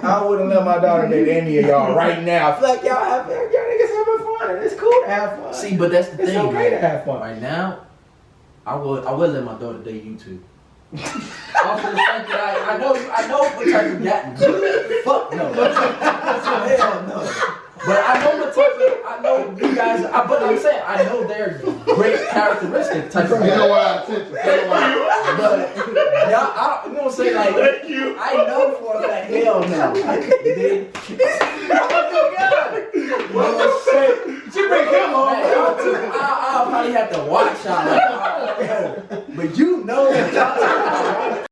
I wouldn't let my daughter date any of y'all right now. I feel like y'all niggas having fun, and it's cool to have fun. See, but that's the thing. It's okay to have fun. Right now, I would let my daughter date you too. Also, the fact that I know what type of guy. Fuck no. Hell no. But I know what type of, I know you guys, but I'm saying, I know they're great characteristic type of guys. You know why I sent you. But, y'all, you know what I'm saying? Like, Thank you. I know for a fact, hell no. You did? Well, shit. She bring him on. I'll probably have to watch y'all. Like, but you know what y'all talking about.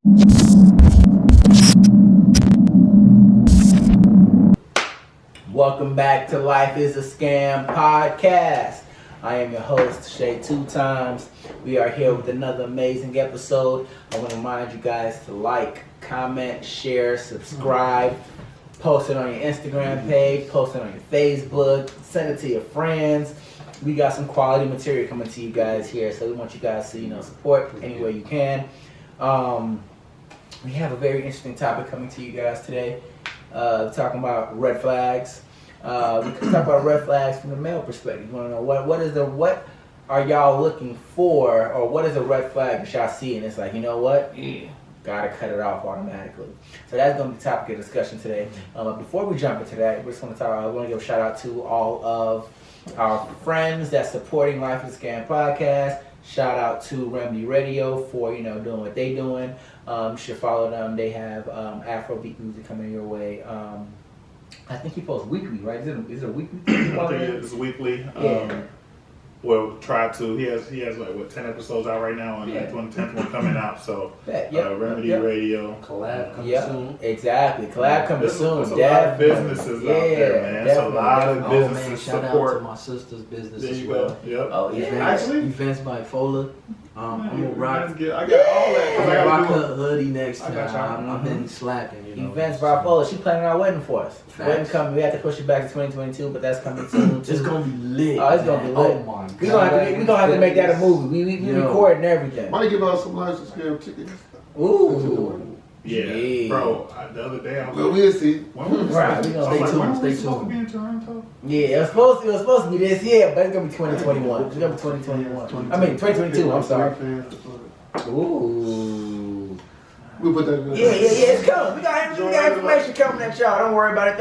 Welcome back to Life is a Scam podcast. I am your host, Seyi 2 times. We are here with another amazing episode. I want to remind you guys to like, comment, share, subscribe, post it on your Instagram page, post it on your Facebook, send it to your friends. We got some quality material coming to you guys here, so we want you guys to, support any way you can. We have a very interesting topic coming to you guys today. Talking about red flags. We can talk about red flags from the male perspective. You want to know what are y'all looking for, or what is a red flag that y'all see and it's like, you know what? Yeah, gotta cut it off automatically. So that's going to be the topic of discussion today. But before we jump into that, we're just going to talk. I want to give a shout out to all of our friends that's supporting Life is a Scam podcast. Shout out to Remedy Radio for doing what they doing. You should follow them. They have Afrobeat music coming your way. I think he posts weekly, right? Is it a weekly? I think it's weekly. Yeah. Well, try to. He has like 10 episodes out right now, and the 10th one coming out. So Remedy Radio Collab coming soon. Exactly. Collab coming soon. There's a lot of businesses out there, man. There's a lot of businesses shout support. out to my sister's business There as you well. go. Yep. Oh yeah. Events by Fola. I'm gonna rock. I got all that. I'm I gonna rock gotta her hoodie next I got time. y'all. I've been slacking, Events by Paula. She planning our wedding for us. Facts. Wedding coming. We have to push it back to 2022, but that's coming soon too. It's gonna be lit. Oh, it's gonna be lit. Oh my god. We gonna have to make that a movie. We recording everything. Why don't you give us some license scam tickets? Ooh. Yeah, bro. The other day I was. Well, we'll see. Right, we gonna Stay tuned. Stay tuned. Be in Toronto? Yeah, it was supposed to be this year, but it's gonna be 2021. It's gonna be 2021. I mean 2022. I'm sorry. Ooh. We'll put that in there. Yeah, it's coming. We got information coming at y'all. Don't worry about it.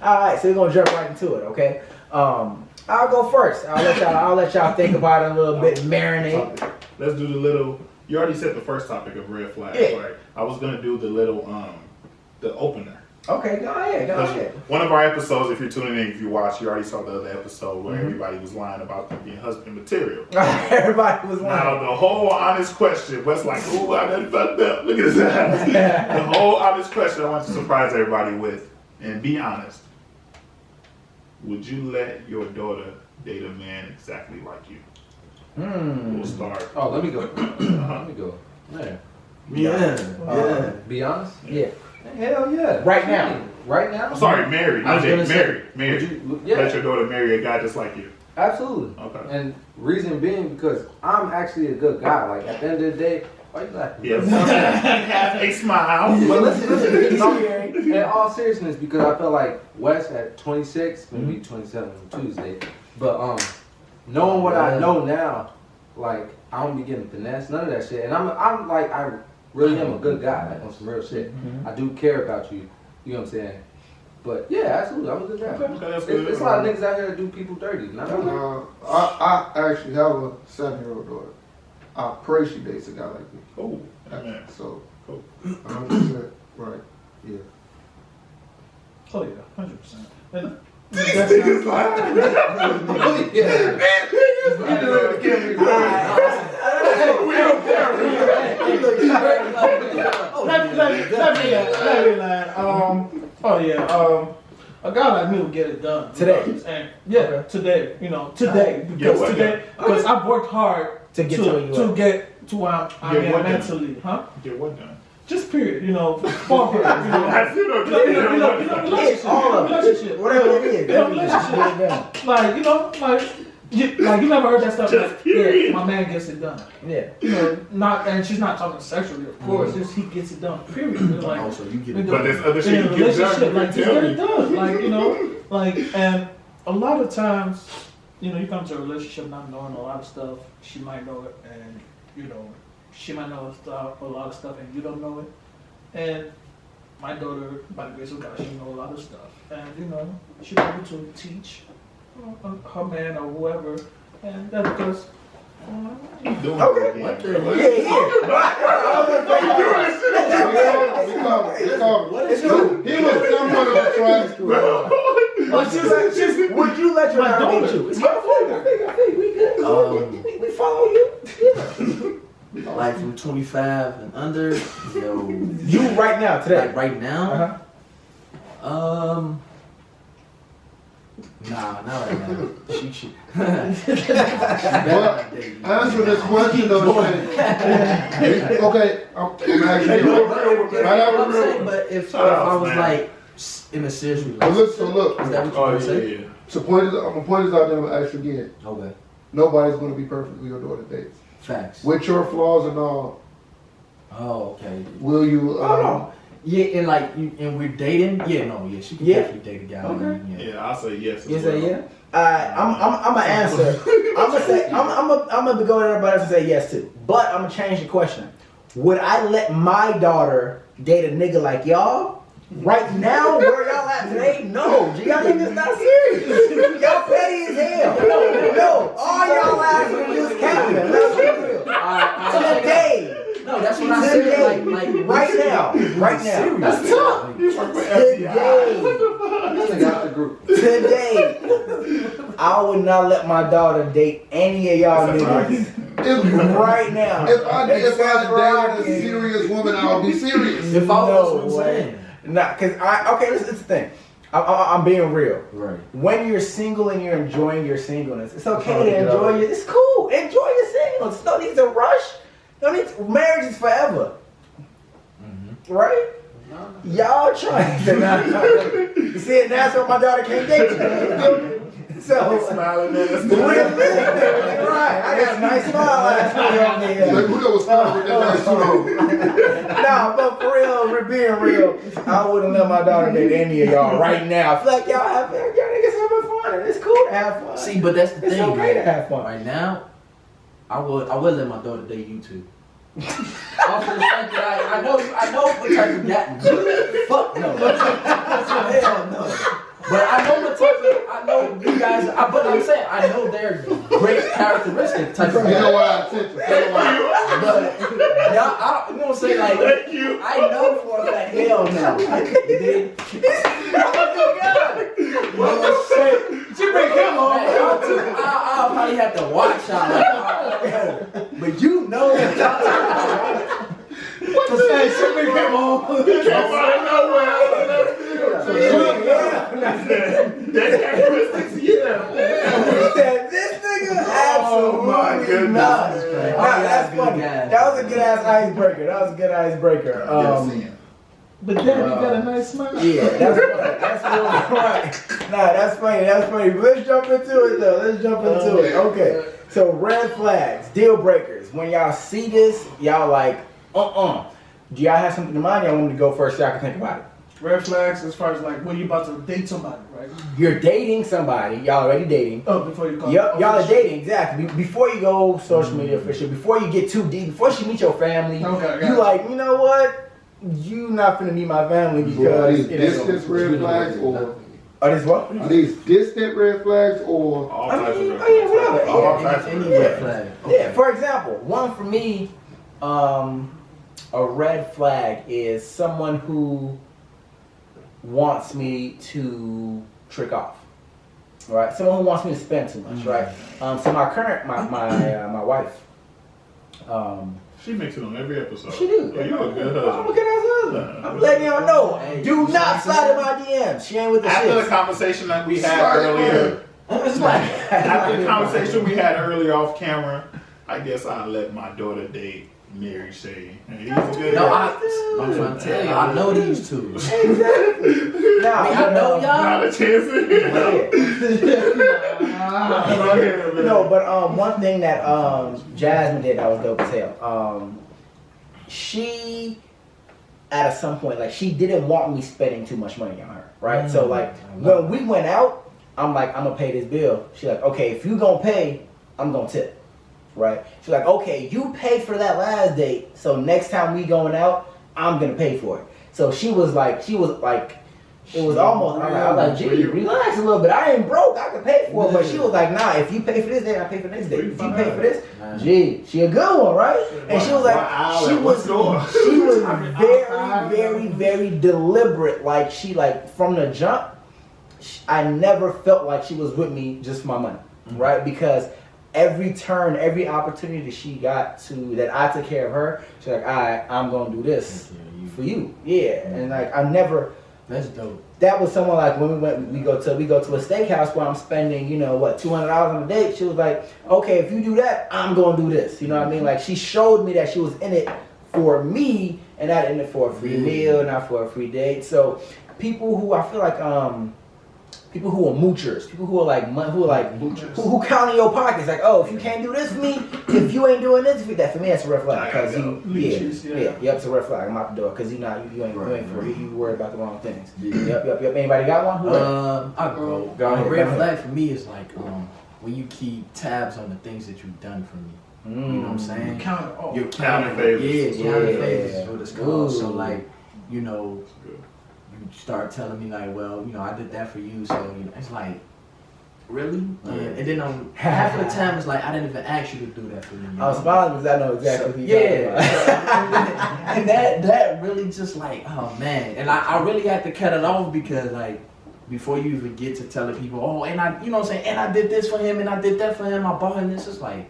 All right, so we're gonna jump right into it, okay? I'll go first. I'll let y'all think about it a little bit, marinate. Let's do the little. You already said the first topic of red flags, right? I was gonna do the little the opener. Okay, go ahead. One of our episodes, if you're tuning in, if you watch, you already saw the other episode where everybody was lying about them being husband material. Everybody was lying. Now the whole honest question, Wes like, ooh, I done fucked up. Look at his ass. The whole honest question I want to surprise everybody with, and be honest. Would you let your daughter date a man exactly like you? We'll start. Oh, let me go. Let me go. Yeah. Be honest? Yeah. Hell yeah. Right now. I'm sorry, married. I was gonna say, married. Yeah. Let your daughter marry a guy just like you. Absolutely. Okay. And reason being because I'm actually a good guy. Like at the end of the day, why you laughing? Yes. Have a smile. But listen, in all seriousness, because I feel like Wes at 26, maybe 27 on Tuesday, but knowing what I know now, like I don't be getting finesse, none of that shit, and I'm like I really am a good guy, like on some real shit. I do care about you. You know what I'm saying? But yeah, absolutely, I'm a good guy. Okay, that's good. It's a lot of niggas out here that do people dirty. Not me. I actually have a 7-year-old daughter. I pray she dates a guy like me. Oh, man. So, Cool. 100% right. Yeah. Oh yeah, 100%. And This nigga's lying. a guy like me will get it done Today. And today, because I've worked hard to get to where you to are. get to where I Get am what done? mentally, Get what done? Just period, fall period, That's it, okay. Yeah, all of it. relationship, Whatever it is. relationship. Like, Like you never heard that stuff. Just Like, period. yeah, my man gets it done. Yeah. You know, not and she's not talking sexually, of course. Just he gets it done. Period. Like, Oh, so you get in it. the- But there's other in shit a you get relationship, done. like just Tell get me. it done. Like you know, like and a lot of times, you know, you come to a relationship not knowing a lot of stuff. She might know it, and you know, she might know a lot of stuff, and you don't know it. And my daughter, by the grace of God, she knows a lot of stuff, and you know, she's able to teach her man or whoever, and that's because. He's doing Okay. it What again. the- Yeah, What is it? He was somewhat of a trash would you let your My daughter daughter. date you? It's my figure. We good. We follow you. Like from 25 and under, yo. You right now, today. Like right now? Uh-huh. Nah, not right now. She Well, answer this question though. Okay, I'm asking you. Right out I'm the saying, real. but if Shout I out, was man. like in a serious So relationship, look. is that what you Oh, want yeah, to say? yeah. So I'm gonna point this out there and ask you again. Okay, Nobody's gonna be perfect with your daughter dates. facts. With your flaws and all, Oh, okay. will you? Oh, no. Yeah, and like, and we're dating. Yeah, no, yeah, she can Yeah. definitely date a guy. Okay. Yeah. Yeah, I'll say yes. as You say well. yeah? I'm gonna answer. I'm gonna say I'm gonna go to everybody else and say yes too. But I'm gonna change the question. Would I let my daughter date a nigga like y'all? Right now, where y'all at today? No, y'all niggas not serious. Y'all petty as hell. No, all y'all asking is capping. Let's be real. Today, No, that's what I said. Like right now, right now. That's tough. You work with FBI. Today. This nigga out the group. Today, I would not let my daughter date any of y'all niggas right now. If I Except for dated a Akin. serious woman, I would be serious. If I was, that's No what I'm way. saying. Nah, cause okay, this is the thing. I'm being real. Right. When you're single and you're enjoying your singleness, it's okay hard to to get enjoy out. it. It's cool. Enjoy your singleness. No need to rush. No need to, marriage is forever. Right? Y'all trying to you see, and that's why my daughter can't date you. You feel me? So, Smiling at us. right. I got a nice smile last night on there. Like, who was started with that nice Nah, but for real, we're being real. I wouldn't let my daughter date any of y'all right now. I feel like y'all niggas having fun, and it's cool to have fun. See, but that's the It's thing. okay to man. have fun. Right now, I would let my daughter date you too. Off the fact that I know what type of guy. Fuck no. Hell no. But I know you guys. But I'm saying I know they're great characteristic type of You know guys. why attention. You know why. But y'all, you know what I'm saying? Like, Thank you. I know for a fact. Hell no. She bring him on. I'll probably have to watch y'all. But you know that y'all. Hey, she bring him on. Came out of nowhere. That characteristics, yeah. This nigga Oh, my absolutely goodness. not. man. Nah, that's Oh, funny. yeah. That was a good ass icebreaker. That was a good icebreaker. But Daddy got a nice smile. Yeah, that's funny. That's really right. Nah, that's funny. That's funny. But let's jump into it though. Let's jump into it. Okay. So red flags, deal breakers. When y'all see this, y'all like, Do y'all have something in mind? Y'all want me to go first so y'all can think about it? Red flags as far as like when you about to date somebody, right? You're dating somebody. Y'all already dating. Oh, before you call. Yep, y'all are dating, exactly. Before you go social media official, before you get too deep, before she meets your family, Okay, you like, you know what? You not finna meet my family Are because these distant red flags or Are these what? are these distant red flags or All I types mean, of oh yeah, whatever. All Yeah. types of Any red red flags. flag. Yeah, for example, one for me, a red flag is someone who wants me to trick off. Right? Someone who wants me to spend too much, right? So my current my wife, She makes it on every episode. she do. Yeah, you're a good I'm a husband. good ass husband. I'm letting y'all know. Hey, Do you not see slide in my DMs. She ain't with the After the shit. conversation that we had earlier, It's like, after the conversation we had earlier off camera, I guess I'll let my daughter date Mary Seyi. And he's a good no, guy. I'm trying to tell you, I know these two. Exactly. Nah, I know y'all. Not a chance in hell. No, but one thing that Jasmine did that was dope as hell. She at some point, like, she didn't want me spending too much money on her, right? So like when we went out, I'm like, I'm gonna pay this bill. She's like, okay, if you gonna pay, I'm gonna tip, right? She's like, okay, you paid for that last date, so next time we going out, I'm gonna pay for it. So she was like, it was almost, I was like, gee, relax a little bit. I ain't broke, I can pay for it. But she was like, nah, if you pay for this day, I pay for the next day. If you pay for this, gee, she a good one, right? And she was like, she was very, very deliberate. Like, she, like, from the jump, I never felt like she was with me just for my money, right? Because every turn, every opportunity that she got that I took care of her, she's like, all right, I'm gonna do this for you. Yeah, and like, I never. That's dope. That was someone like when we go to a steakhouse where I'm spending, you know, what, $200 on a date. She was like, okay, if you do that, I'm gonna do this. You know what I mean? Like, she showed me that she was in it for me and not in it for a free meal, not for a free date. So people who I feel like people who are moochers, people who are who count in your pockets, like, oh, if you can't do this for me, if you ain't doing this for that, for me, that's a red flag. Cause it's a red flag. I'm out the door because you ain't for it. You worry about the wrong things. Yep. Anybody got one? I'll go. A red flag for me is like when you keep tabs on the things that you've done for me. You know what I'm saying? You're counting favors. Yeah, counting favors is what it's called. So like, you know. You start telling me like, well, you know, I did that for you, so you know, it's like, really? And then half of the time it's like, I didn't even ask you to do that for me. I was smiling because I know exactly what you're talking about. And that really just like, oh man. And I really had to cut it off because like, before you even get to telling people, oh, and I, you know what I'm saying, and I did this for him, and I did that for him, I bought him this, it's like,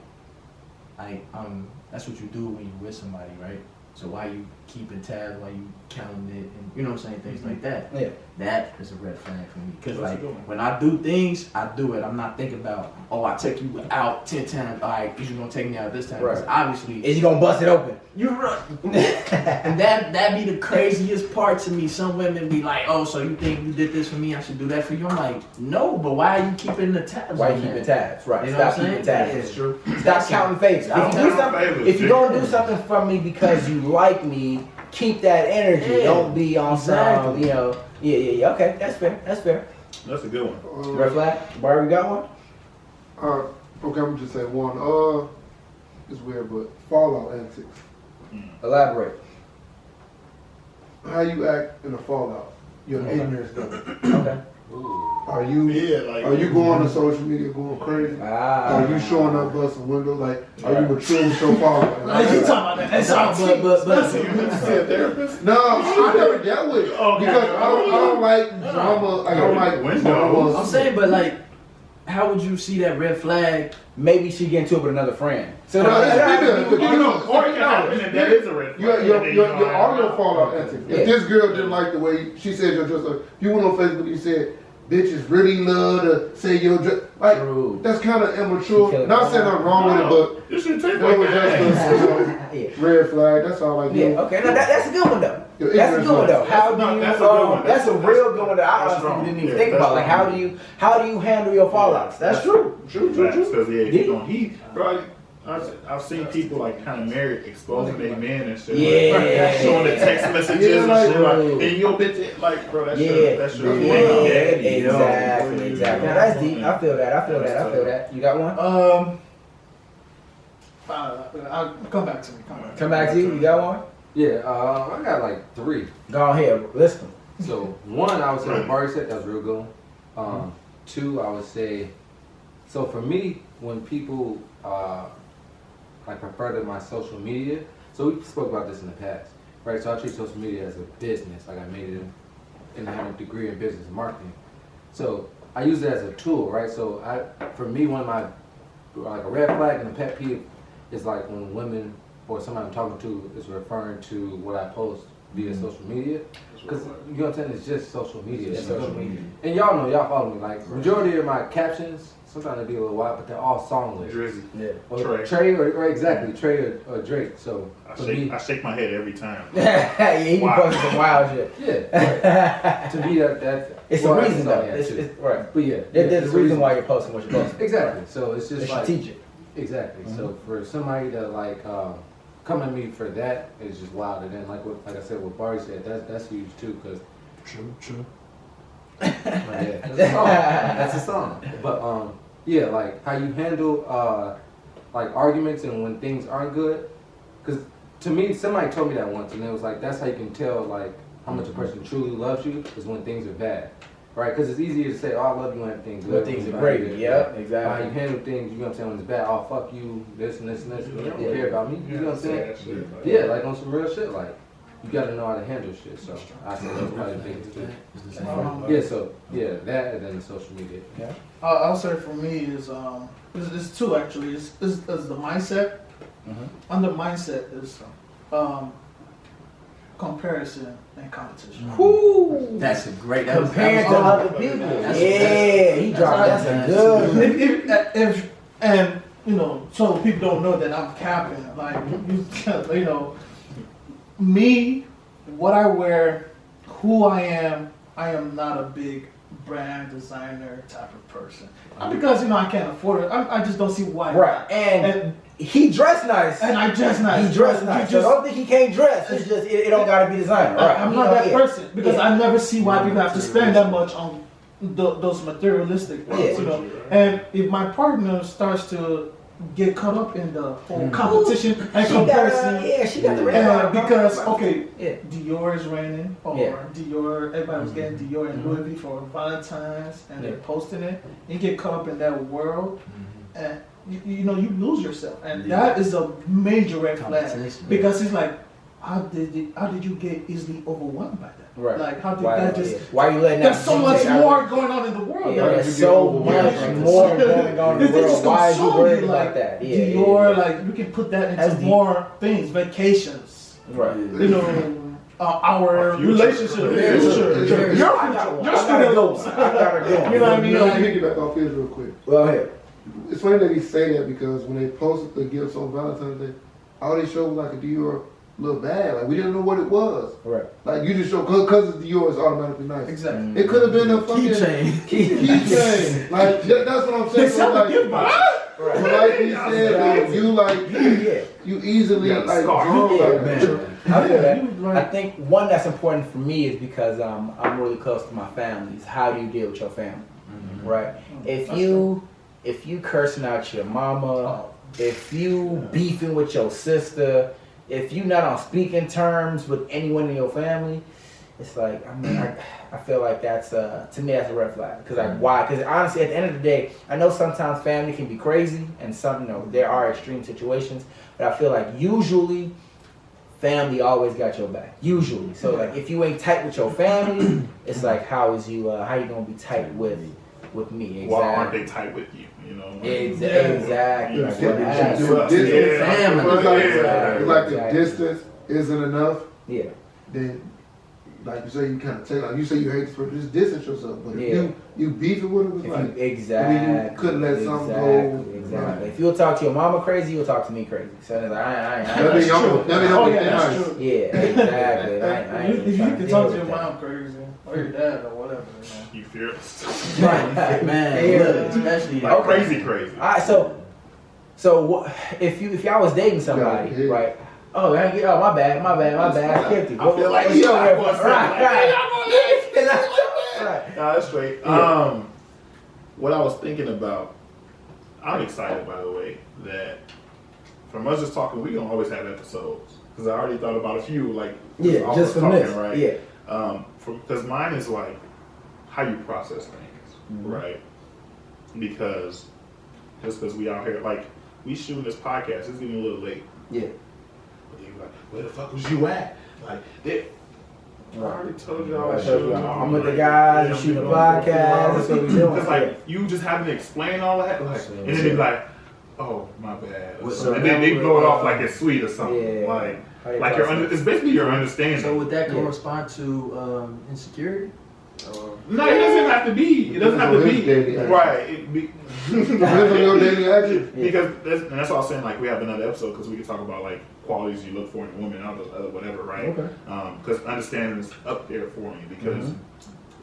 that's what you do when you're with somebody, right? So why you keeping tabs, why you counting it, and you know what I'm saying, things like that. Yeah. That is a red flag for me. Because like, when I do things, I do it. I'm not thinking about, oh, I took you out 10 times, all right, you gonna take me out this time. Right. Obviously. Is you gonna bust it open? You're right. And that be the craziest part to me. Some women be like, oh, so you think you did this for me, I should do that for you? I'm like, no, but why are you keeping the tabs? Why you keeping tabs? Right. You know Stop what I'm keeping saying? tabs. It's true. Stop counting favors. If you're gonna do something for me because you like me, keep that energy. Yeah. Don't be on some, you know. Yeah. Okay, that's fair. That's a good one. Red flag. Bari, we got one? Okay, I'm just say one. It's weird, but fallout antics. Elaborate. How you act in a fallout? Your ignorance though. Okay. Are you going on social media going crazy? Are you showing up busting windows? Like, are you mature with your fallout? Like, you talking about that? That's So you went to see a therapist? No, I never dealt with it because I don't like drama. I don't like drama. I'm saying, but like, how would you see that red flag? Maybe she get into it with another friend. So No, it's bigger. Or it can happen, and that is a red flag. Your audio fallout antics. If this girl didn't like the way she said your dress, like, you went on Facebook, you said, bitches really love to say your dress. Like, that's kind of immature. Not saying I'm wrong with it, but you should take that was just a red flag. That's all I do. Yeah, okay. No, that's a good one though. That's a good one though. How do you? That's a real good one that I honestly didn't even think about. Like, how do you handle your fallouts? That's true. True. Because bro, I've seen people like kind of married exposing their men and shit. Yeah. Showing the text messages and shit. Like, and your bitch, like, bro, that's your Exactly. Now, that's deep. I feel that. You got one? I'll come back to me. Come back to you. You got one? Yeah, I got like 3. Go ahead. Listen. So 1, I would say the Bari said, that was real good one. 2, I would say, so for me, when people like refer to my social media, so we spoke about this in the past, right? So I treat social media as a business, like I made it and I have a degree in business and marketing. So I use it as a tool, right? So for me, one of my, like a red flag and a pet peeve is like when women or somebody I'm talking to is referring to what I post via social media. Because you know what I'm saying, it's just social media. It's social media. And y'all know, y'all follow me. Like majority of my captions, sometimes they be a little wild, but they're all songless. Drizzy. Yeah. Or Trey, or exactly Trey or Drake. So I shake my head every time. Yeah, he be posting some wild shit. yeah, right. To me that's It's a reason though. It's right. But yeah, There's a reason why you're posting what you're posting. Exactly. So it's just It's like strategic. exactly. So for somebody to like come at me for that is just wild. And then like I said, what Bari said, that's huge too. Cause true. Yeah, that's a song. That's a song. But yeah, like how you handle like arguments and when things aren't good. Cause to me, somebody told me that once, and it was like that's how you can tell like how much a person truly loves you is when things are bad, right? Because it's easier to say, "Oh, I love you," when everything's good. When things are great. Yep, How exactly. you handle things, you know what I'm saying? When it's bad, "Oh, fuck you," this and this and this. You don't care about me. You know what I'm saying? Yeah, like on some real shit, like. You gotta know how to handle shit, so I say that's probably the biggest thing. Yeah, so yeah, that and then the social media. Yeah. I'll say for me is it's two actually. It's the mindset. Under mindset is comparison and competition. Whoo! That's a great. Compared to other people. Yeah, he dropped that's a good. And you know, so people don't know that I'm capping. Like you know, me, what I wear, who I am not a big brand designer type of person. Not because you know I can't afford it. I just don't see why. Right, and he dressed nice. And I dress nice. He dressed nice. So don't think he can't dress. It's just it don't gotta be designer. Right. I'm not that person because I never see why people have to spend that much on those materialistic things. You know, and if my partner starts to get caught up in the whole competition and comparison, she got the because Dior is raining, or Dior, everybody was getting Dior and Louis V for Valentine's, and they're posting it. You get caught up in that world, and you know you lose yourself, and that is a major red flag because it's like, how did you get easily overwhelmed by that? Right. Like how did that just? Why are you letting that? There's so much more going on in the world. Yeah, there's so much more going on in the world. Why are you worried about that? Dior, like we can put that into more things, vacations. Right. You know, our relationship, your future, your student loans. You know what I mean? Let me piggyback off his real quick. Go ahead. It's funny that he say that because when they posted the gifts on Valentine's Day, all they showed was like a Dior little bag. Like we didn't know what it was. Right. Like you just show because it's Dior, it's automatically nice. Exactly. It could have been a fucking keychain. Like that's what I'm saying. So like, but like he said, you like you easily like draw like I feel that. I think one that's important for me is because I'm really close to my family. Is how do you deal with your family, right? If you cursing out your mama, if you beefing with your sister, if you not on speaking terms with anyone in your family, it's like I feel like that's to me that's a red flag. Because why? Because honestly, at the end of the day, I know sometimes family can be crazy, and some there are extreme situations, but I feel like usually family always got your back. Usually, so like if you ain't tight with your family, it's like how you gonna be tight with me? Exactly. Why aren't they tight with you? You know. Exactly. It's like the distance isn't enough. Yeah. Then, like you say, you kind of take. Like you say, you hate this person, just distance yourself. But if you beefing with them, it's like exactly. you couldn't let something go. Exactly. Right. If you'll talk to your mama crazy, you'll talk to me crazy. So it's like That's true. Yeah, exactly. If you can talk to your mom crazy or your dad or whatever. You fearless. Right, man. Especially like crazy. All right, so if y'all was dating somebody, right? Oh, my bad. I skipped it. I feel like you right. Nah, that's straight. What I was thinking about, I'm excited, by the way, that from us just talking, we're going to always have episodes. Because I already thought about a few, like, just from talking, this. right? Yeah. Because mine is like how you process things, right? Because just because we out here, like, we shooting this podcast, it's getting a little late. Yeah. But then you're like, where the fuck was you at? Like, I already told you I'm with the guys, we shooting a podcast, that's what we doing. Because, like, you just having to explain all that, like, and then they're like, oh, my bad. So and then they blow it off like it's sweet or something. Yeah. Like, Like it's basically your understanding. So would that correspond to insecurity? No, it doesn't have to be. It doesn't have to be. Right. Because that's all I was saying. Like we have another episode because we can talk about like qualities you look for in a woman, other whatever, right? Okay. Because understanding is up there for me because.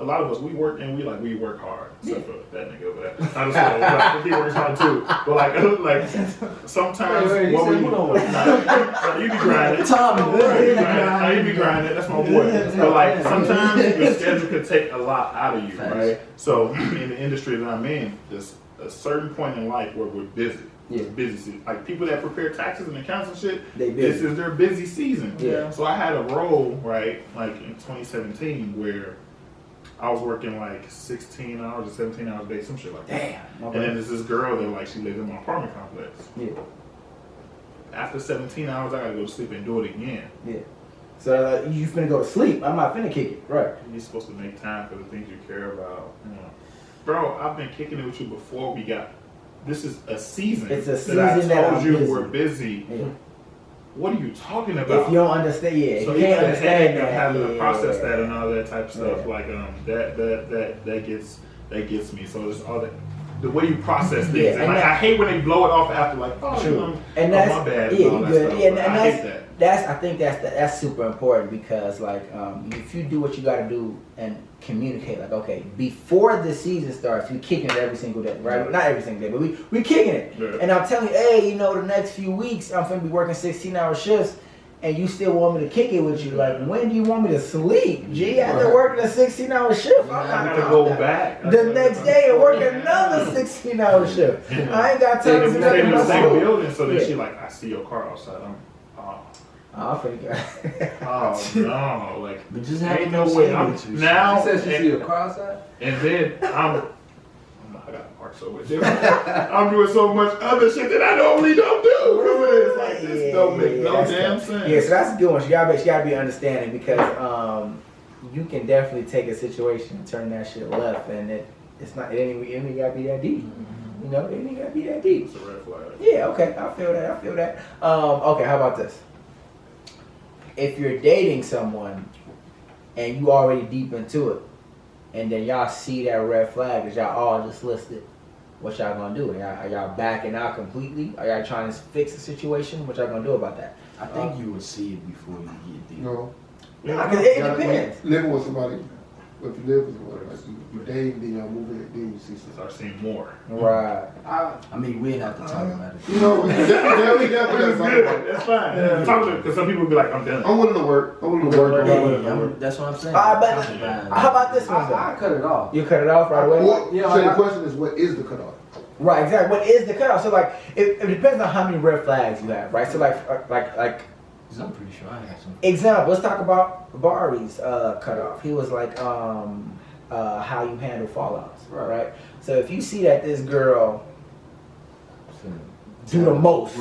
A lot of us, we work hard, except for that nigga over there. I just like, he works hard too. But like sometimes what we you be grinding. You be grinding. That's my boy. But like sometimes your schedule could take a lot out of you, right? So in the industry that I'm in, there's a certain point in life where we're busy. Yeah. Busy. Like people that prepare taxes and accounts and shit, this is their busy season. Yeah. So I had a role, right, like in 2017 where I was working like 16 hours or 17 hours a day, some shit like that. Damn. Okay. And then there's this girl that like she lives in my apartment complex. Yeah. After 17 hours, I gotta go to sleep and do it again. Yeah. So you finna go to sleep. I'm not finna kick it. Right. You're supposed to make time for the things you care about. You know. Bro, I've been kicking it with you before we got. This is a season. It's a season that I told you busy. We're busy. Yeah. What are you talking about? If you don't understand, so you can't understand that. Having to process that and all that type of stuff, like that gets me. So it's all that the way you process things, and like I hate when they blow it off after, like, and that's my bad. Yeah, and all that good. Stuff, yeah, and I hate that. I think that's super important because like if you do what you got to do and communicate, like okay, before the season starts, we kicking it every single day, right? Not every single day, but we kicking it. Yeah. And I'm telling you, hey, the next few weeks I'm gonna be working 16-hour shifts, and you still want me to kick it with you? Like, when do you want me to sleep? Gee, after working a 16-hour shift, I'm not gonna go back the next day and work another 16-hour shift. I ain't got time to stay in the same building, so then she like, I see your car outside. I forgot. Oh no! Like, but just ain't no way. Now she says she see a car outside, and then I got parked so much. I'm doing so much other shit that I normally don't do. It's like this don't make no damn sense. Yeah, so that's a good one. You gotta be understanding because you can definitely take a situation and turn that shit left, and it ain't gotta be that deep. You know, it ain't gotta be that deep. It's a red flag. Yeah. Okay, I feel that. Okay, how about this? If you're dating someone and you already deep into it, and then y'all see that red flag that y'all all just listed, what y'all gonna do? Are y'all backing out completely? Are y'all trying to fix the situation? What y'all gonna do about that? I think you would see it before you get deep. No. Because it depends. Living with somebody, if you live with somebody, like you date, then y'all move in, then you see something. Start seeing more. Right. I mean, we have to talk about it. We definitely That's fine. Yeah. Talk to it, because some people be like, I'm done. I'm willing to work. That's what I'm saying. But how about this one? I cut it off. You cut it off right away? So the question is, what is the cutoff? Right, exactly. What is the cutoff? So like, it depends on how many red flags you have, right? So like. I'm pretty sure I have some. Example. Let's talk about Bari's cutoff. He was like, how you handle fallouts, right? So if you see that this girl do the most,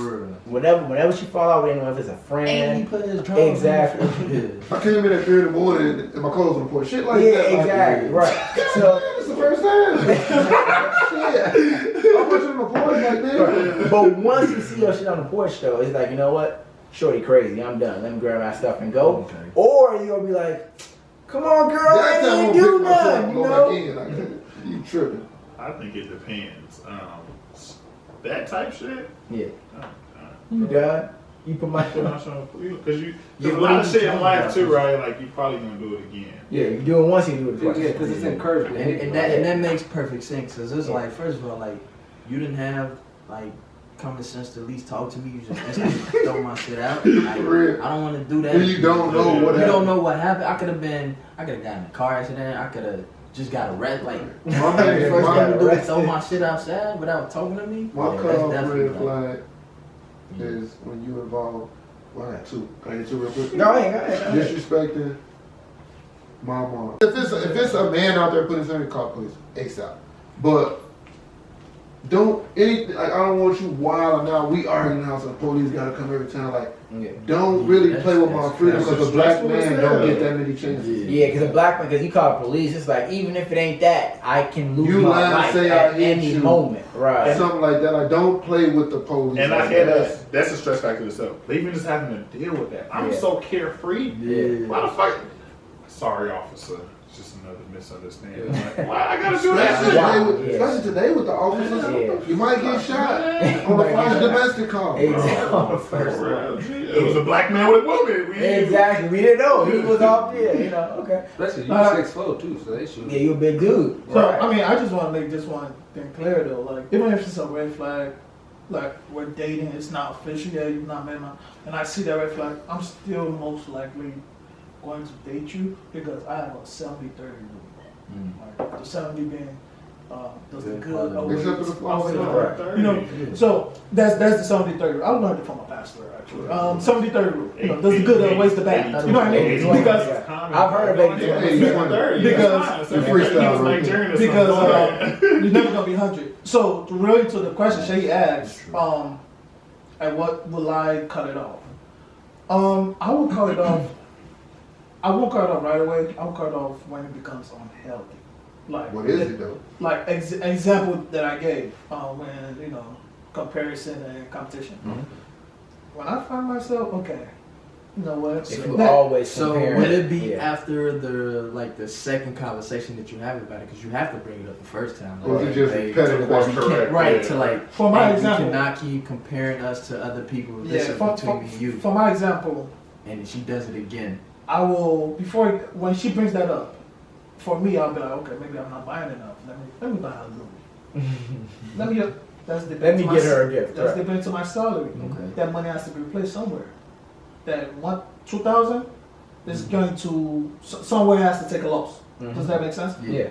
whenever she fall out with anyone, if it's a friend, and he put his exactly. I came in at 3 in the morning and my clothes on the porch, shit like that. Yeah, exactly, right. So it's the first time. Shit, I put you on the porch like that. Right. But once you see your shit on the porch, though, it's like, you know what? Shorty crazy, I'm done. Let me grab my stuff and go. Okay. Or you're gonna be like, come on, girl, I didn't do nothing. You know? You tripping. I think it depends. That type shit? Yeah. You done? You put my shit on? Because a lot of shit in life too, right? Like, you probably gonna do it again. Yeah, you do it once, you do it twice. Yeah, because it's encouragement. And that makes perfect sense. Because it's like, first of all, like, you didn't have, like, common sense to at least talk to me. You just instantly throw my shit out. Like, I don't want to do that. You don't know what happened. You don't know what happened. I could have gotten in a car accident. I could have just got arrested. Like, the first thing to do is throw my shit outside without talking to me. My cutoff red flag is when you involve. Well, I got two. Can I hit you real quick? No, I ain't. Disrespecting my mom. If it's a man out there putting something, call police ASAP. But don't anything. Like, I don't want you wilding out. We arguing now, so the police gotta come every time. Like, don't really play with my freedom because a black man don't get that many chances. Yeah, because a black man, because you call the police, it's like even if it ain't that, I can lose my life at any moment, right? Something like that. Like, don't play with the police. And I hear that. That's a stress factor itself. But even just having to deal with that, I'm so carefree. Yeah. Why the fuck? Sorry, officer. It's just another misunderstanding. Like, why I gotta do that? Especially today with the officers, you might get shot on the first domestic call. Exactly. It was a black man with a woman. Exactly. We didn't know he was off there. You know. Okay. Especially you 6'4" too, so they shoot. Yeah, you a big dude. So I mean, I just want to make this one thing clear though. Like, even if it's a red flag, like we're dating, it's not official yet, you've not met my, and I see that red flag, I'm still most likely going to date you because I have a 70-30 rule. Like, the 70 being does the good outweigh the you know, so that's the 70-30 rule. I learned it from a pastor actually. 70-30 rule. You know, does the good outweigh the bad? You know what I mean? Because I've heard of 80-20. Because you're never gonna be 100. So really, to the question Seyi asked, and what will I cut it off? I will cut it off. I won't cut it off right away. I'll cut it off when it becomes unhealthy. Like, what is it though? Like example that I gave when comparison and competition. When I find myself you know what? If you always compare, would it be after the second conversation that you have about it? Because you have to bring it up the first time. Or you just repetitive correct. Right, to like, for my example, you cannot keep comparing us to other people. This is between me and you. For my example, and she does it again. I will, when she brings that up, for me, I'll be like, okay, maybe I'm not buying enough. Let me buy her a little. Let me get her a gift. That's depending to my salary. Okay. That money has to be replaced somewhere. That $2,000 is going to somewhere has to take a loss. Does that make sense? Yeah.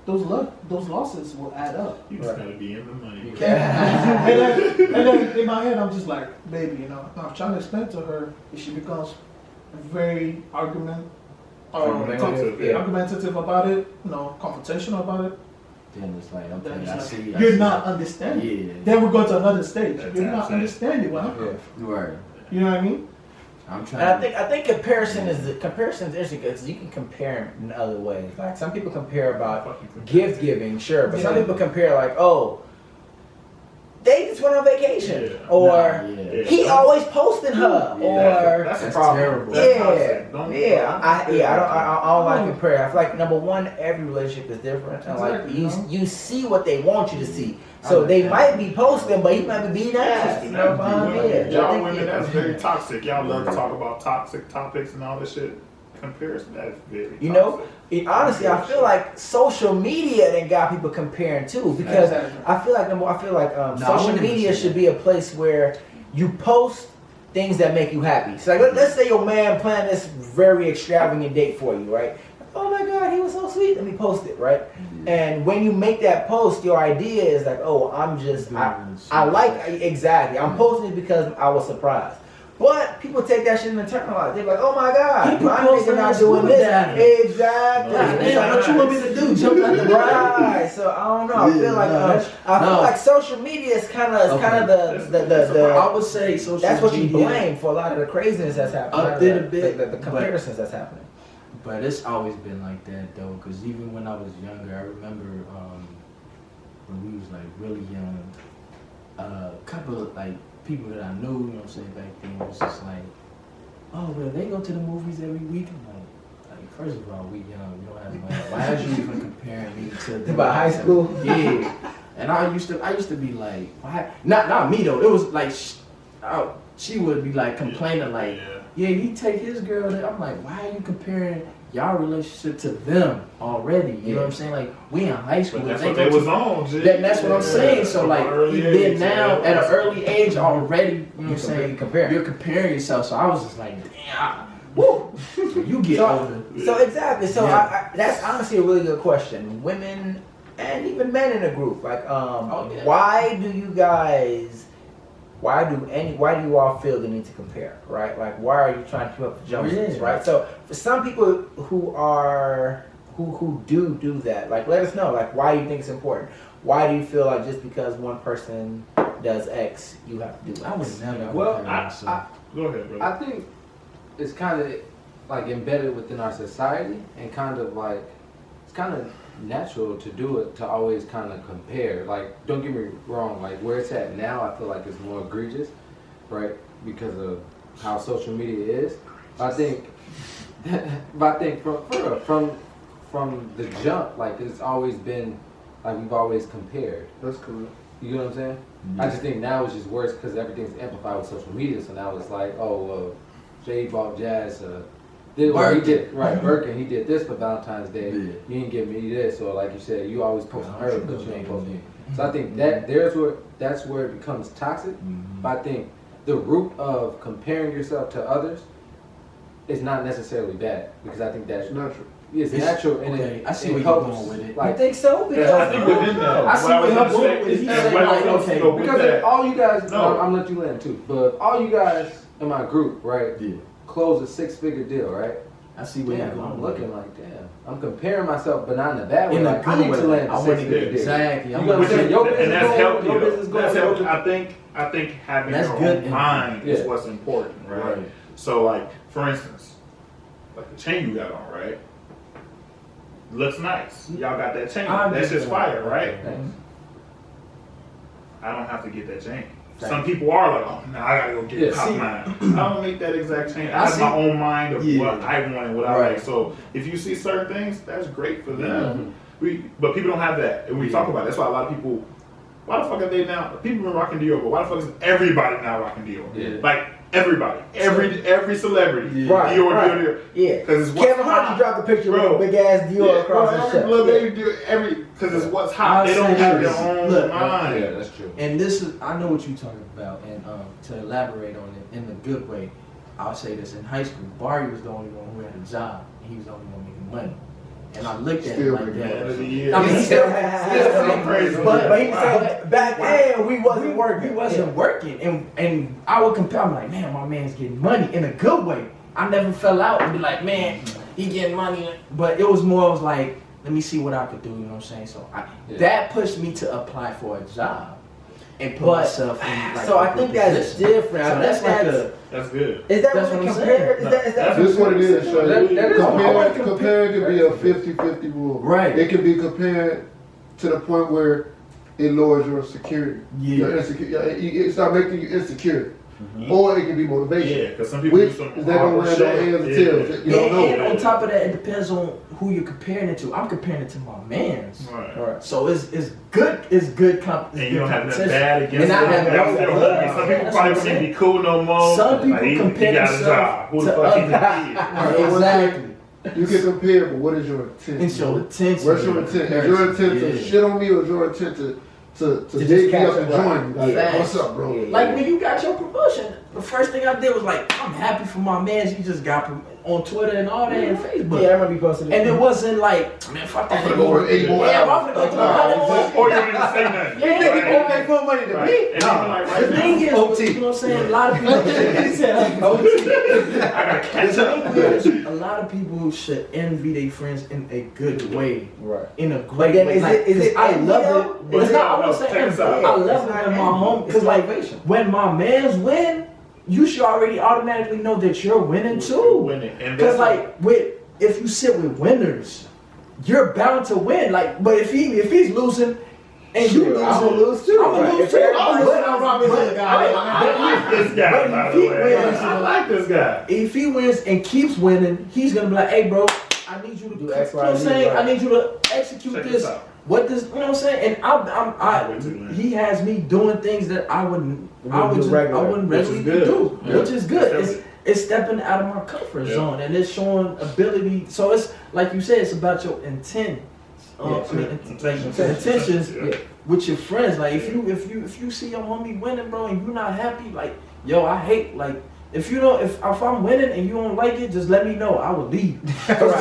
Those losses will add up. You just gotta be in the money. and then in my head, I'm just like, baby, I'm trying to explain to her if she becomes very argumentative about it, confrontational about it. Then it's like, okay, I see. You're not understanding. Yeah. Then we go to another stage. You're not understanding what I'm doing. Right. You know what I mean? I'm trying. And I think comparison is interesting because you can compare in other ways. Like some people compare about gift giving, sure, but some people compare like, oh, they just went on vacation, or he always posting her, or that's a problem. Terrible. I don't like comparing. I feel like number one, every relationship is different, and like you see what they want you to see. So they might be posting, but he might be being nasty. Y'all women, that's very toxic. Y'all love to talk about toxic topics and all this shit. Comparison, that's very toxic. Honestly, I feel like social media then got people comparing too, because I feel like social media should be a place where you post things that make you happy. So like, let's say your man planned this very extravagant date for you, right? Oh my God, he was so sweet. Let me post it, right? And when you make that post, your idea is like, oh, I like exactly. I'm posting it because I was surprised. But people take that shit and internalize. They're like, oh my God, my nigga not doing this. Exactly. What you want me to do? Jump out the right. So I don't know. I feel like social media is kind of the. I would say social media. That's what you blame for a lot of the craziness that's happening. The comparisons that's happening. But it's always been like that though, because even when I was younger, I remember when we was like really young, a couple of like people that I knew, you know what I'm saying, back then was just like, oh well, they go to the movies every week. I'm like first of all, we young, we don't have money. Why is you even comparing me to them? About high school? Yeah. And I used to be like, why? Not me though. It was like she would be like complaining like, yeah, he take his girl there. I'm like, why are you comparing y'all relationship to them already? You know what I'm saying? Like, we in high school. But that's what they was on, G. That's what I'm saying. So like, then now at an early age already, you know what I'm saying? You're comparing yourself. So I was just like, damn. Woo! You get older. So exactly. So that's honestly a really good question. Women and even men in a group, like, why do you all feel the need to compare, right? Like, why are you trying to keep up the Joneses, right? So for some people who who do that. Like, let us know. Like, why you think it's important? Why do you feel like just because one person does X, you have to do X? I would never. Well, Go ahead, brother. I think it's kind of like embedded within our society, and kind of like it's kind of natural to do it, to always kind of compare. Like, don't get me wrong, like where it's at now, I feel like it's more egregious, right? Because of how social media is. I think from the jump, like it's always been like we've always compared. That's correct. You know what I'm saying? I just think now it's just worse because everything's amplified with social media. So now it's like, oh, Jay bought Jazz. Birkin. He did this for Valentine's Day. Yeah. You didn't give me this, or like you said, you always post on her, but you ain't posting. So I think that's where it becomes toxic. But I think the root of comparing yourself to others is not necessarily bad, because I think that's natural. It's natural, and I see it where you're helps. going with it. Like, You think so? Because I think within that, I see what what I was he's gonna doing. say- He's and saying, what I like, was gonna okay, go with because that- if all you guys, No. I'm gonna let you land too, but if all you guys in my group, right, Yeah. close a 6-figure deal, right? I see where you're Damn, going. I'm with it. looking like, damn, I'm comparing myself, but not in a bad way. In a Like, I good need way. to land I a want to 6-figure deal. exactly. You I'm know what I'm gonna saying? Your business and that's going, healthy. your though. business going, That's your healthy. business- I think having That's your good own in- mind is yeah. what's important, right? Right. So, like, for instance, like the chain you got on, right? Looks nice. Y'all got that chain. I'm That's just just fire, right? Thanks. I don't have to get that chain. Thanks. Some people are like, oh, now I gotta go get Yeah, a cop see- mine. I don't make that exact chain. I I have see- my own mind of Yeah. what I want and what I Right. like. So if you see certain things, that's great for them. Mhm. But people don't have that, and we Yeah. talk about it. That's why a lot of people. Why the fuck are they now? People been rocking Dior, but why the fuck is everybody now rocking Dior? Yeah. Like everybody, every celebrity, Yeah. Right, Dior, right. Dior. Yeah. Because it's what's Kevin Hart hot. dropped a picture Bro. with a big ass Dior Yeah, across bro, his every chest. little Yeah. baby Dior, because it's what's hot. I'll They don't say have this. their own Look, mind. Yeah, that's true. And this is, I know what you're talking about, and to elaborate on it in a good way, I'll say this: in high school, Bari was the only one who had a job, and he was the only one making money. And I looked at Still him like making that. Man of the year. I mean, Still crazy. But he said back then we wasn't working. We wasn't working, and I would compare. I'm like, man, my man's getting money in a good way. I never fell out and be like, man, he getting money. But it was more, I was like, let me see what I could do. You know what I'm saying? So that pushed me to apply for a job and put myself in. Like, so a I think good that's position. different. So I that's think like that's. a. That's good. Is that That's really what I'm compared? saying. Is that This is what it is, Shirley. That is- Comparing can be a 50-50 rule. Right. It can be compared to the point where it lowers your security. Yeah. Your it start making you insecure. Or it can be motivation. Yeah, because some people Which do some is that gonna awkward land shit. on heads and Yeah. tails? You don't And know. on top of that, it depends on who you're comparing it to. I'm comparing it to my man's. Right. So it's good. It's good. And you don't have nothing competition. bad against And I them. have That's no their blood. homie. Some people That's probably what I'm wouldn't saying. be cool no more. Some people Like, compare he got a themselves job. Who the to fuck he others. is? Exactly. You can compare, but what is your intent? It's your intent. What's your intent? Is your intent to Yeah. shit on me, or is your intent to just dig me catch up and up. join me? Like, Facts. what's up, bro? Yeah. Like when you got your promotion, the first thing I did was like, I'm happy for my man. He just got on Twitter and all that and Facebook. Yeah, I remember you posted it. And it wasn't like, man, fuck that. I'm gonna go over 8 more Yeah, hours. I'm gonna go to Or you didn't even say nothing. Yeah, Right. you gonna make more money than Right. me. And even like The right thing now, is, OT. you know what I'm saying? A lot of people. I gotta catch up. A lot of people should envy their friends in a good way. Right. In a great then way. is it I envy love though? it. But It's not, I no, won't say check this envy. out. I love It's it not when my envy. home, It's because like motivation. when my mans win, you should already automatically know that you're winning too. Winning. And Because that's like if you sit with winners, you're bound to win. Like, but if he's losing and you losing, I'm gonna lose too. I'm gonna Right. lose If too. everybody But- said I'm Robin Hood, but- guy, I like this guy, by But the if he way. wins, I like this guy. If he wins and keeps winning, he's gonna be like, "Hey, bro, I need you to Do do X, You know Y, what I'm Z, saying? right. I need you to execute Check this. this out. What this? You know what I'm saying? And Wait till you he has me doing things that I wouldn't do regular, wouldn't which is regularly good. do, Yeah. which is good. That's It's stepping out of my comfort Yeah. zone, and it's showing ability. So it's like you said, it's about your intent. Intentions Yeah. with your friends. Like if you see your homie winning, bro, and you're not happy, like yo, I hate like. If you don't, if I'm winning and you don't like it, just let me know. I will leave. I never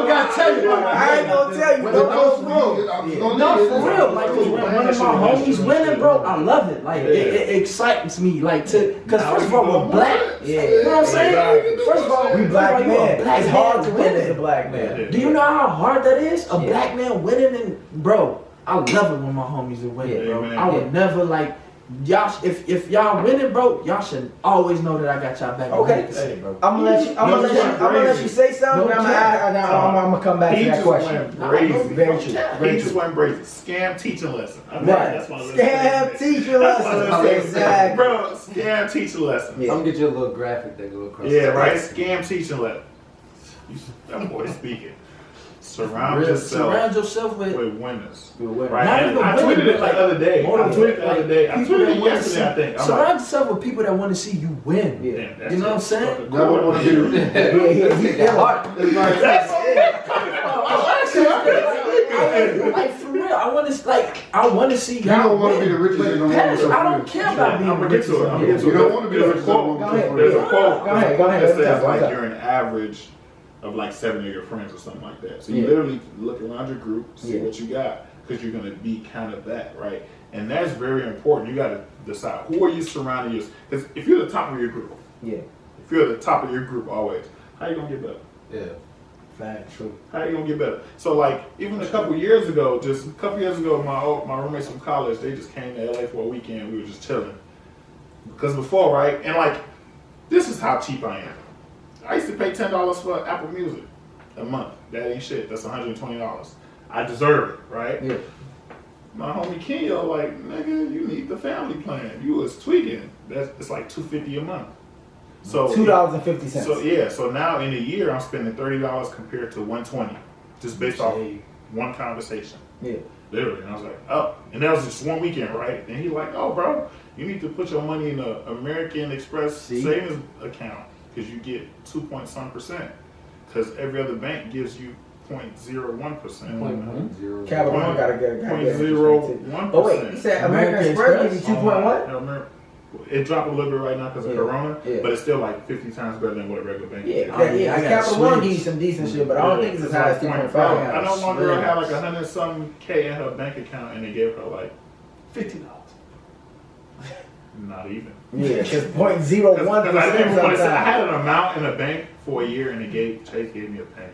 gotta tell you. I ain't gonna tell you. But don't smoke. I'm just Yeah. gonna No, leave for it. real. Like, 'cause when one of my homies winning, bro, I love it. Like, Yeah. it excites me. Like, because first of all, we're black. Yeah. You know what I'm saying? First of all, We black you a men. black It's hard man to win as a winning. black man. Yeah. Do you know how hard that is? A Yeah. black man winning, and bro, I love it when my homies are winning, Yeah. bro. Amen. I would never like y'all. If y'all winning, bro, y'all should always know that I got y'all back. Okay. Hey, bro. I'm gonna let you say something. No I'm cap. gonna come back He to that just question. went crazy. Very true. He just went crazy. Scam teaching lesson. I think Right. that's one of those Scam things. teacher That's one of lesson. those things. Exactly. Bro, scam teaching lesson. Yeah. I'm gonna get you a little graphic that go across. Yeah, the right. screen. Scam teaching lesson. That boy speaking. Surround Real. yourself Surround yourself with. with winners. Right. Right. Not And even I women, tweeted it but the other day. I tweeted it the other day. I People tweeted that it wanna yesterday, I think. I'm surround like, yourself with people that want to see you win. Yeah. damn, that's You know what I'm just saying? fucking Never cool. want to be. Yeah, he feel Heart. It's like, That's Like for real, I want to see you y'all don't want to be win. the richest in the room. Pass, with your I don't friends. care about being I'm the gonna get to it. richest. I'm gonna get to You it. don't want to be the There's a richest in the room. quote. with your There's a friends. quote. Go ahead, That let's says talk, like let's you're an average of like 7 of your friends or something like that. So you Yeah. literally look around your group, see Yeah. what you got, because you're gonna be kind of that, right? And that's very important. You got to decide who are you surrounding yourself. Because if you're the top of your group, Yeah. if you're the top of your group always, how you gonna get better? Yeah. Fact, true. How you gonna get better? So like even a couple years ago, my roommates from college, they just came to LA for a weekend. We were just chilling. Because before, right, and like this is how cheap I am. I used to pay $10 for Apple Music a month. That ain't shit. That's $120. I deserve it, right? Yeah. My homie Kenya, like, nigga, you need the family plan. You was tweaking. It's like $250 a month. So $2.50. So yeah, so now in a year I'm spending $30 compared to $120, just based off one conversation. Yeah. Literally, and I was like, oh, and that was just one weekend, right? And he like, oh, bro, you need to put your money in a American Express savings account because you get 2.some%. Because every other bank gives you 0.01%. Mm-hmm. Capital One gotta get 0.01%. Oh wait, you said American Express give you 2.1? It dropped a little bit right now because of Yeah. Corona, Yeah. but it's still like 50 times better than what a regular bank Yeah, is. yeah. I got Capital One switched. gives you some decent shit, but I don't think it's as high as 2.5. I know one girl had like 100-something K in her bank account, and they gave her like $50. not even. Yeah, because 0.01% I didn't even want to say, I sometimes. had an amount in a bank for a year, and Chase gave me a penny.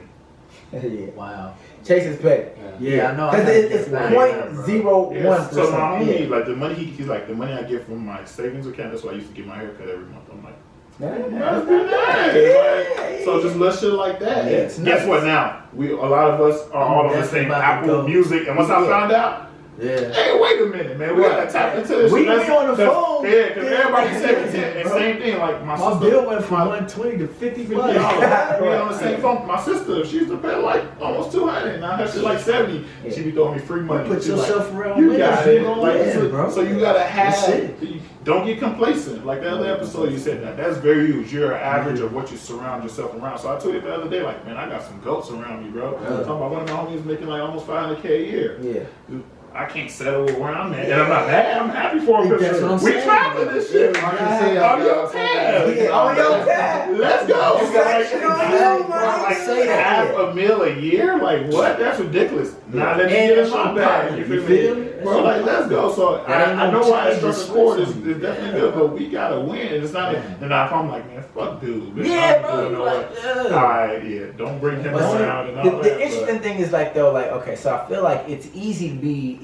Yeah. Wow. Chase is petty. Yeah, I know. Because it's Yeah. 0.01%. So my homie, Yeah. like the money he's like the money I get from my savings account. That's why I used to get my haircut every month. I'm like, that's pretty nice. Like, so just little shit like that. Yeah, it's Guess nice. what? Now a lot of us are all on the same Definitely about to Apple go. Music, and once I Yeah. found out. Yeah. Hey, wait a minute, man. We gotta tap into this. We shit. be on the phone. Yeah, because everybody Yeah. said 10. And same thing, like my My sister. bill went from 120 to 50 We bucks. on the same phone. My sister, she used to pay like almost 200. Now her shit like 70. Yeah. She be throwing me free money. Put She yourself like, around you winners, got you it. gonna Like, win, bro. so you gotta That's have. it. Don't get complacent. Like the other episode, you said that. That's very huge. You're an average of what you surround yourself around. So I told you the other day, like, man, I got some goats around me, bro. Yeah. Talking about one of my homies making like almost 500K a year. Yeah. I can't settle where I'm at. And I'm not mad. I'm happy for him. That's what I'm We saying. traveling this shit. I can say On your y'all tab. Yeah, on your tab. Let's go. Section on your mind. Like Say that. $500,000 a year? Like what? That's ridiculous. Now let me And get in it's my your bag. pocket. You You feel feel me? me? Bro, like let's go. So That ain't I know no why I change, struck it's the chord is switching. definitely good, but we gotta win. It's not. And now if I'm like, man, fuck dude. Bitch, Yeah, I'm bro. doing all Like, that. Alright, yeah. Don't bring him But see, around and all the that. interesting thing is like though, like okay, so I feel like it's easy to be.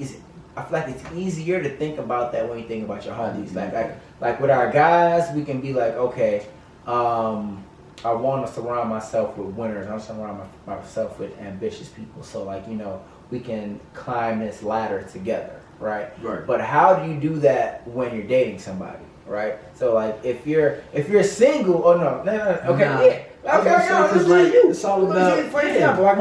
I feel like it's easier to think about that when you think about your homies. Like with our guys, we can be like, okay, I want to surround myself with winners. I want to surround myself with ambitious people. So like we can climb this ladder together, right? Right. But how do you do that when you're dating somebody, right? So like if you're single, okay, Nah. yeah. I was Okay, gonna say, 'cause, let's like, you. it's all Let's about- say, for yeah. example, like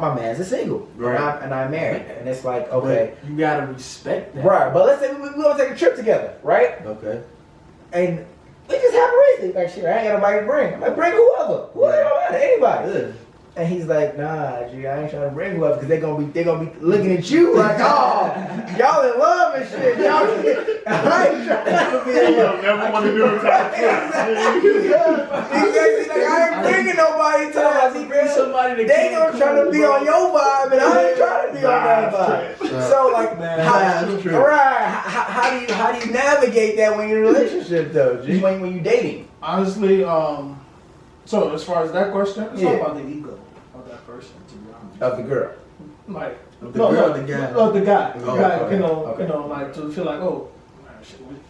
my man's a single, Right. and I'm married, and it's like okay, But you gotta respect that. right? But let's say we gonna take a trip together, right? Okay. And we just have a reason. Like shit, I ain't got nobody to bring. I'm like bring whoever, anybody. Good. And he's like, nah, G, I ain't trying to bring whoever because they gonna be looking at you like, oh, y'all in love and shit. Y'all, I ain't trying to be in You love. don't never want to do it. Exactly. Like, I ain't bringing nobody to us. Bring somebody to They keep gonna it try to cool, be bro. on your vibe, and I ain't trying to be on that vibe. do you navigate that when you're in a relationship though? Just when you're dating? Honestly, so as far as that question, it's all Yeah. about the ego of that person, to be honest. Of the girl. Like Of the girl, the guy. Of the guy. Oh, Like, okay. you know, like to feel like, oh, man,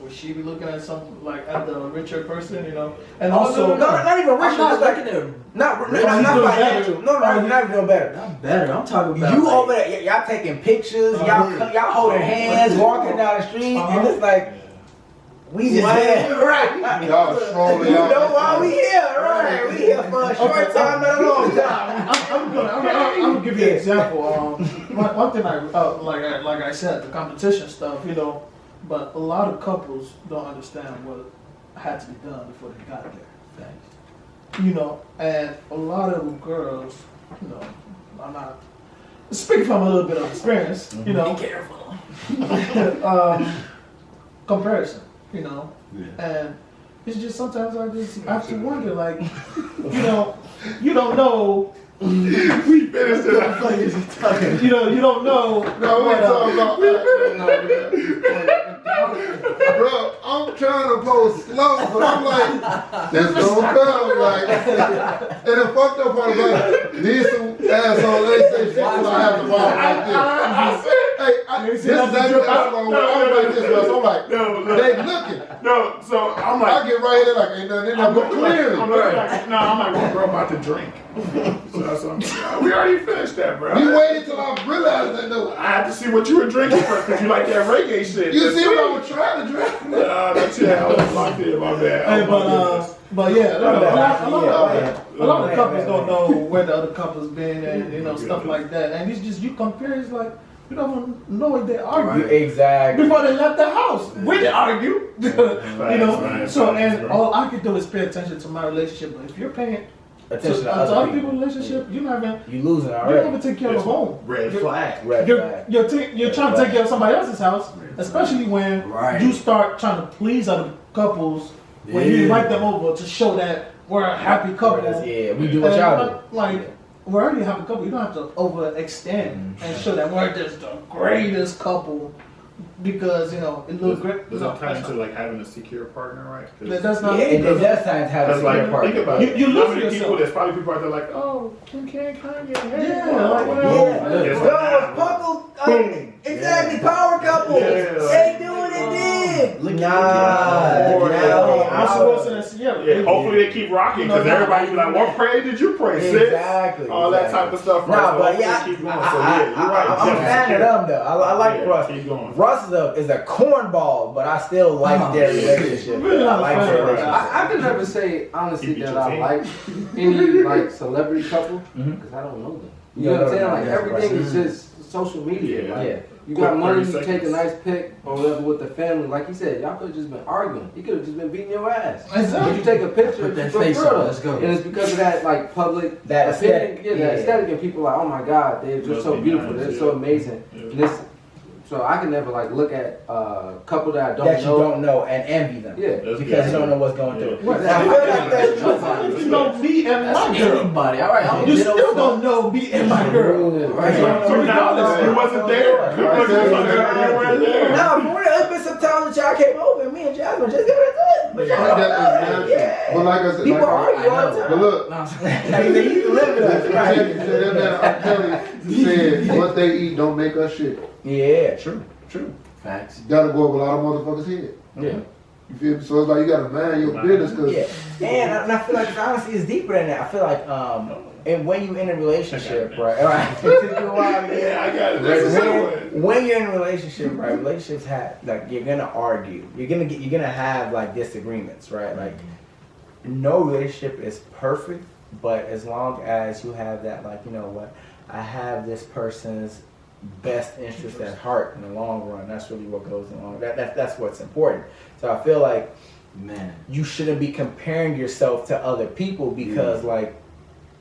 would she be looking at something like at the richer person, you know? And also, no, not even rich. I'm not Just like looking at not He's not doing financial. better. No, you're not doing better. I'm better. I'm talking about You like, over there, y'all taking pictures, y'all holding hands, walking down the street, and it's like we just there, right? Y'all strolling You out. know why we here, right? We here for a short time, not a long time. I'm gonna give you an example. One thing like I said, the competition stuff, you know, but a lot of couples don't understand what had to be done before they got there. You know, and a lot of girls, you know, I'm not speaking from a little bit of experience, you know. Be careful. Comparison, you know, and it's just sometimes I just have to wonder, like, you don't know. We finished it. You don't know. No, we what, talking about bro, I'm trying to post slow, but I'm like, this gonna come, like, and the fucked up part about it, these some assholes, they say shit till I have to walk like this. This is exactly what I'm like this, bro. So I'm like, they looking. No, so I'm like, I get right here like, ain't nothing in there, but clearly. I'm like, well, bro, I'm about to drink. So that's what I'm like, we already finished that, bro. You waited till I realized that, though. I had to see what you were drinking first, because you like that reggae shit. You see what I was trying to drink? Nah, that's it. I was locked in, my bad. Hey, but yeah, a lot of couples man. don't know where the other couple's been and you know stuff like that, and it's just you compare. It's like you don't know if they argue Exactly. before they left the house. We didn't argue, you know. Right, So right, and right. all I can do is pay attention to my relationship. But if you're paying Attention to to other other people's people. relationship, you're not even You losing you already. don't even take care of the home. Red flag. Red flag. You're trying to take care of somebody else's house, especially when Right. you start trying to please other couples when you Yeah. invite them over to show that we're a happy couple. Yeah, we do what y'all do. Like, we're already a happy couple. You don't have to overextend and show that we're just the greatest couple because, you know, it looks great. Does No, it tie that's into not- like having a secure partner, right? 'Cause- that's not Yeah, me. and it does times have a Because like, secure partner. think about it. You How lose many yourself. people, there's probably people out there like, oh, Kim Kanye, hey, Yeah, well, like, well, Yeah, guess look, what now? couple, Boom. exactly, power couples. Yeah. They doing it big. Look at Nah, Russell Wilson and Sierra. Yeah, hopefully they keep rocking because everybody be like, what prayer did you pray, sis? Exactly. All that type of stuff. Nah, right? So but hopefully yeah, they keep going. So yeah, you're right. I'm a fan of them though. I like Yeah, Russ. keep going. Russ is a cornball, but I still like their relationship. Really not I like a fan their of relationship. I can never say honestly You beat that your I team. like any like celebrity couple because I don't know them. You know what I'm saying? Like everything is just social media. Yeah. Like, Yeah. you got Quick money, 30 you take a seconds. nice pic or whatever with the family. Like you said, y'all could have just been arguing. He could have just been beating your ass. Exactly. But you take a picture, Put that it's for face real. on, let's go. And it's because of that like public That opinion. aesthetic. Yeah, Yeah. that aesthetic, and people are like, oh my god, they're just so Must be beautiful, nice, they're yeah. so amazing. Yeah. And this, so I can never like look at a couple that I don't That you know. don't know and envy them. Yeah. That's Because you good. don't know what's going through. What? I feel like that's true. You know me and my girl. Anybody. All right, I'm You gonna still don't know me and my girl. Right. So now you wasn't there. You weren't there. No, for real, it's been some time that y'all came over and me and Jasmine just got into it. But y'all That don't is know that. natural. Yeah. But like I said, People like, argue all the but time. look, They used to live with us, right? that man, I'm telling you, said what they eat don't make us shit. Yeah, true, true. Facts. Gotta go over a lot of motherfuckers' head. Yeah. You feel me? So it's like you gotta mind your business, cause Yeah, and I feel like honestly it's deeper than that. I feel like and when you in a relationship, right? Right. It took you a while to get Yeah, I got it. That's a good one. when you're in a relationship, right? Relationships have like you're gonna argue. You're gonna have like disagreements, right? Like no relationship is perfect, but as long as you have that, like you know what, I have this person's best interest at heart in the long run. That's really what goes along. That's what's important. So I feel like Man. you shouldn't be comparing yourself to other people because like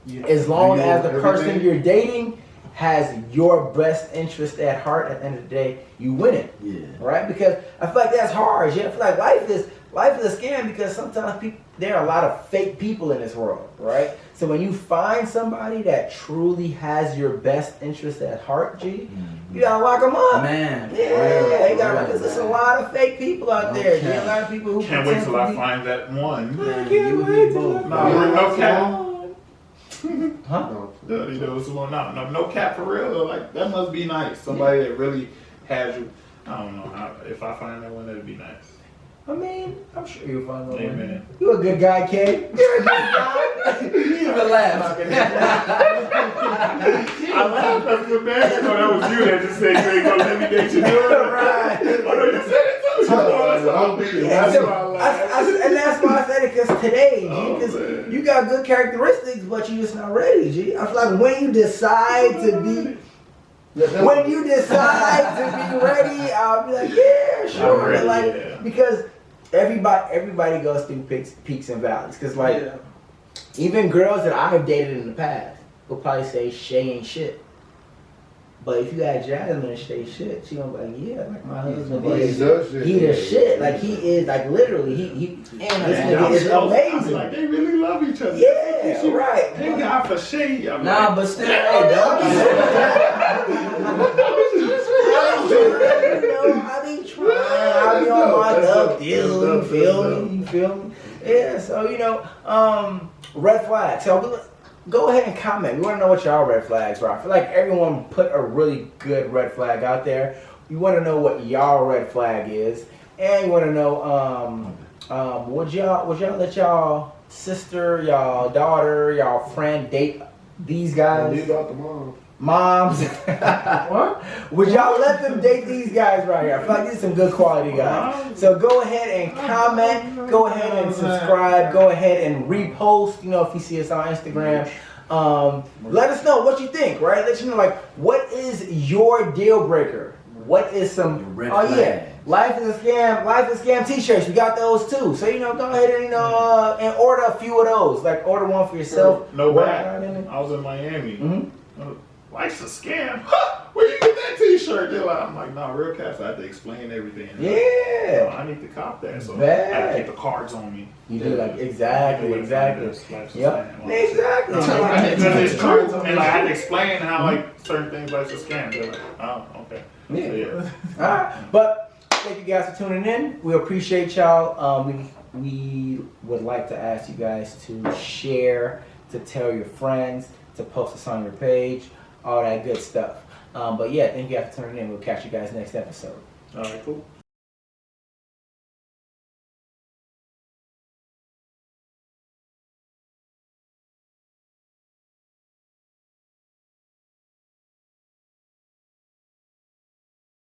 You- as long you as know the person everything. you're dating has your best interest at heart, at the end of the day you win it, Yeah. right? Because I feel like that's hard. Yeah, I feel like life is a scam because sometimes there are a lot of fake people in this world, right? So when you find somebody that truly has your best interest at heart, G, you gotta lock them up. Man. Yeah, you gotta, because there's a lot of fake people out there. G. A lot of people who Can't wait till I find that one. I can't wait till I find No cap. Huh? No cap for real. Like that must be nice. Somebody that really has you. I don't know. If I find that one, that'd be nice. I mean, I'm sure you'll find one. Amen. You're a good guy, Kay. You're a good guy. You even laugh. I laughed at the man. Oh, that was you that just said you ain't gonna let me date your daughter. Right. Oh, no, you said it too. That's why I laughed. And that's why I said it, because today, G, Oh, because man. you got good characteristics, but you just not ready, G. I feel like when you decide to be, when you decide to be ready, I'll be like, yeah, sure. I'm ready, Like, yeah. because everybody goes through peaks and valleys. Because like, even girls that I've dated in the past will probably say Shay ain't shit. But if you got Jasmine and Shay shit, she gonna be like, yeah, like my husband is, he the shit. Like he is, like literally, this nigga is amazing. Like they really love each other. Yeah, right. Thank God for Shay. Nah, but still, hey, dog. I be trying. I be on my duck deal. You feel me? Yeah. So red flags. So go ahead and comment. We want to know what y'all red flags are. I feel like everyone put a really good red flag out there. We want to know what y'all red flag is, and we want to know would y'all let y'all sister, y'all daughter, y'all friend date these guys? Leave out the mom. Moms. What? Would y'all let them date these guys right here? I feel like these are some good quality guys. So go ahead and comment. Go ahead and subscribe. Go ahead and repost. If you see us on Instagram. Let us know what you think, right? Let you know, like, what is your deal breaker? What is some... Red oh, flag. yeah. Life is a Scam t-shirts. We got those, too. So, go ahead and, and order a few of those. Like, order one for yourself. No Wear bad. it out in it. I was in Miami. Mm-hmm. Life's a scam. Huh? Where you get that t-shirt? They're like, I'm like, nah, real cats. I have to explain everything. Yeah. I need to cop that. So Bad. I have to keep the cards on me. You do like exactly. Life's a Yep. scam. Exactly. Because it's true. And like, I had to explain how like certain things life's a scam. They're like, oh, okay. Yeah. All right. But thank you guys for tuning in. We appreciate y'all. We would like to ask you guys to share, to tell your friends, to post us on your page, all that good stuff. But yeah, thank you guys for tuning in. We'll catch you guys next episode. All right, cool.